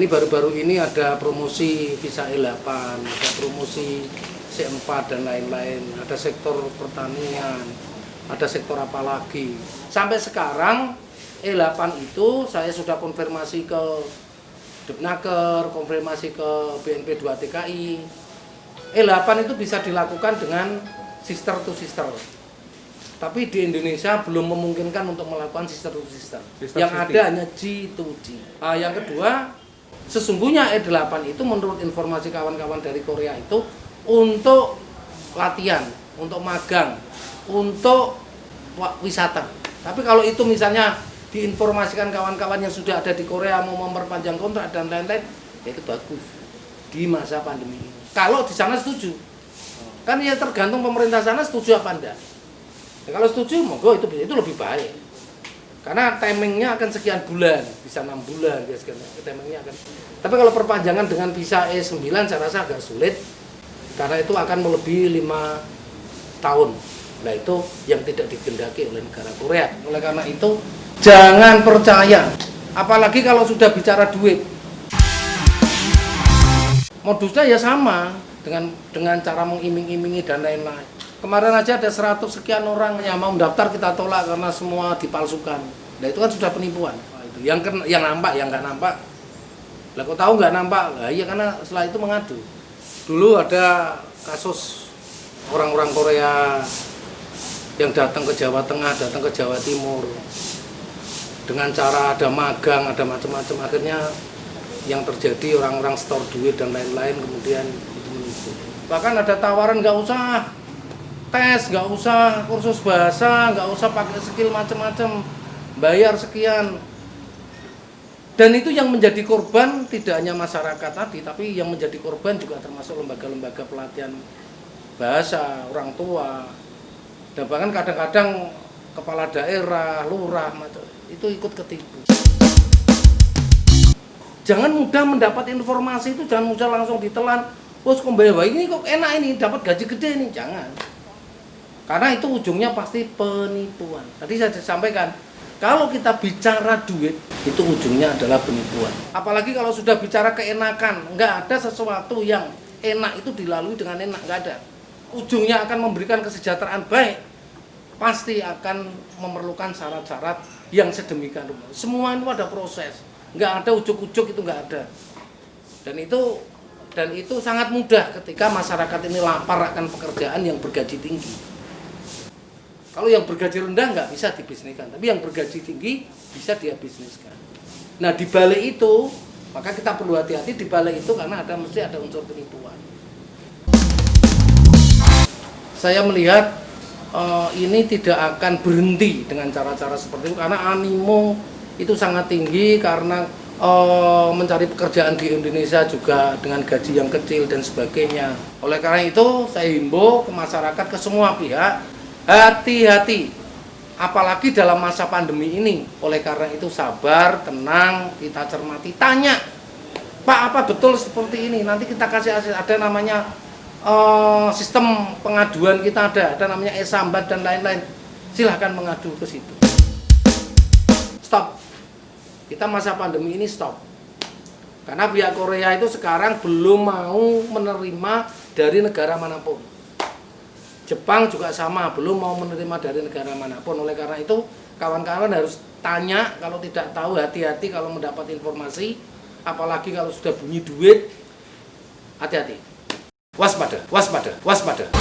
ini baru-baru ini ada promosi visa E8, ada promosi C4 dan lain-lain, ada sektor pertanian, ada sektor apa lagi. Sampai sekarang E8 itu saya sudah konfirmasi ke Depnaker, konfirmasi ke BNP 2 TKI. E8 itu bisa dilakukan dengan sister to sister. Tapi di Indonesia belum memungkinkan untuk melakukan sister to sister. Yang ada hanya G to G. Yang kedua, sesungguhnya E8 itu menurut informasi kawan-kawan dari Korea itu untuk latihan, untuk magang, untuk wisata. Tapi kalau itu misalnya diinformasikan kawan-kawan yang sudah ada di Korea mau memperpanjang kontrak dan lain-lain, ya itu bagus di masa pandemi ini. Kalau di sana setuju, kan ya tergantung pemerintah sana setuju apa enggak. Ya, kalau setuju, monggo itu lebih baik. Karena timingnya akan sekian bulan, bisa 6 bulan, ya sekian timingnya akan. Tapi kalau perpanjangan dengan visa E9 saya rasa agak sulit, karena itu akan melebihi 5 tahun. Nah itu yang tidak digendaki oleh negara Korea. Oleh karena itu jangan percaya, apalagi kalau sudah bicara duit. Modusnya ya sama dengan cara mengiming-imingi dan lain-lain. Kemarin aja ada 100 sekian orang yang mau daftar kita tolak karena semua dipalsukan. Nah itu kan sudah penipuan. Nah, itu yang nampak, yang nggak nampak. Lah kok tahu nggak nampak? Lah iya karena setelah itu mengadu. Dulu ada kasus orang-orang Korea yang datang ke Jawa Tengah, datang ke Jawa Timur dengan cara ada magang, ada macam-macam. Akhirnya yang terjadi orang-orang store duit dan lain-lain, kemudian itu menipu. Bahkan ada tawaran nggak usah tes, nggak usah kursus bahasa, nggak usah pakai skill macam-macam, bayar sekian. Dan itu yang menjadi korban tidak hanya masyarakat tadi, tapi yang menjadi korban juga termasuk lembaga-lembaga pelatihan bahasa, orang tua, dan bahkan kadang-kadang kepala daerah, lurah, itu ikut ketipu. Jangan mudah mendapat informasi itu, jangan mudah langsung ditelan. Bos kembali ini kok enak ini, dapat gaji gede ini, jangan. Karena itu ujungnya pasti penipuan. Tadi saya sampaikan, kalau kita bicara duit, itu ujungnya adalah penipuan. Apalagi kalau sudah bicara keenakan, nggak ada sesuatu yang enak itu dilalui dengan enak, nggak ada. Ujungnya akan memberikan kesejahteraan baik, pasti akan memerlukan syarat-syarat yang sedemikian rupa. Semua itu ada proses, nggak ada ujuk-ujuk, itu nggak ada. Dan itu sangat mudah ketika masyarakat ini lapar akan pekerjaan yang bergaji tinggi. Kalau yang bergaji rendah nggak bisa dibisniskan, tapi yang bergaji tinggi bisa dia bisniskan. Nah di balik itu, maka kita perlu hati-hati di balik itu karena mesti ada unsur penipuan. Saya melihat ini tidak akan berhenti dengan cara-cara seperti itu karena animo itu sangat tinggi karena mencari pekerjaan di Indonesia juga dengan gaji yang kecil dan sebagainya. Oleh karena itu saya himbau ke masyarakat, ke semua pihak, hati-hati, apalagi dalam masa pandemi ini. Oleh karena itu sabar, tenang, kita cermati, tanya, Pak apa betul seperti ini? Nanti kita kasih ada namanya sistem pengaduan kita ada namanya e-sambat dan lain-lain. Silahkan mengadu ke situ. Stop. Kita masa pandemi ini stop. Karena pihak Korea itu sekarang belum mau menerima dari negara manapun. Jepang juga sama, belum mau menerima dari negara manapun. Oleh karena itu, kawan-kawan harus tanya, kalau tidak tahu hati-hati kalau mendapat informasi, apalagi kalau sudah bunyi duit, hati-hati. Waspada, waspada, waspada.